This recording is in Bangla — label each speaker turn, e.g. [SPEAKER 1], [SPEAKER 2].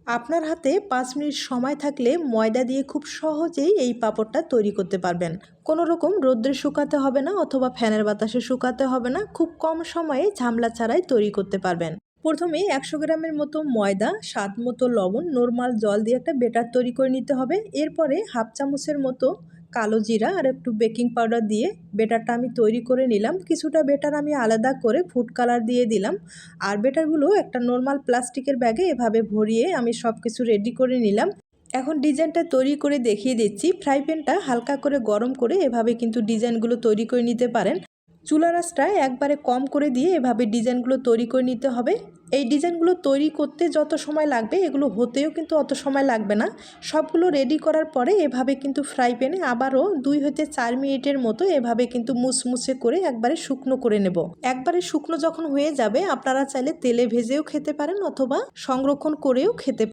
[SPEAKER 1] আপনার হাতে 5 মিনিট সময় থাকলে ময়দা দিয়ে খুব সহজেই এই পাঁপড়টা তৈরি করতে পারবেন। কোনো রকম রোদ্রে শুকাতে হবে না অথবা ফ্যানের বাতাসে শুকাতে হবে না, খুব কম সময়ে ঝামেলা ছাড়াই তৈরি করতে পারবেন। প্রথমে 100 গ্রামের মতো ময়দা, স্বাদ মতো লবণ, নরমাল জল দিয়ে একটা বেটার তৈরি করে নিতে হবে। এরপরে হাফ চামচের মতো কালো জিরা আর একটু বেকিং পাউডার দিয়ে বেটারটা আমি তৈরি করে নিলাম। কিছুটা বেটার আমি আলাদা করে ফুড কালার দিয়ে দিলাম। আর বেটারগুলো একটা নরমাল প্লাস্টিকের ব্যাগে এভাবে ভরিয়ে আমি সব কিছু রেডি করে নিলাম। এখন ডিজাইনটা তৈরি করে দেখিয়ে দিচ্ছি। ফ্রাই প্যানটা হালকা করে গরম করে এভাবে কিন্তু ডিজাইনগুলো তৈরি করে নিতে পারেন। চুলার আঁচটা একবারে কম করে দিয়ে এভাবে ডিজাইনগুলো তৈরি করে নিতে হবে। এই ডিজাইনগুলো তৈরি করতে যত সময় লাগবে এগুলো হতেও কিন্তু অত সময় লাগবে না। সবগুলো রেডি করার পরে এভাবে কিন্তু ফ্রাই প্যানে আবারও 2 হতে 4 মিনিটের মতো এভাবে কিন্তু মুচমুচে করে একবারে শুকনো করে নেব। একবারে শুকনো যখন হয়ে যাবে আপনারা চাইলে তেলে ভেজেও খেতে পারেন অথবা সংরক্ষণ করেও খেতে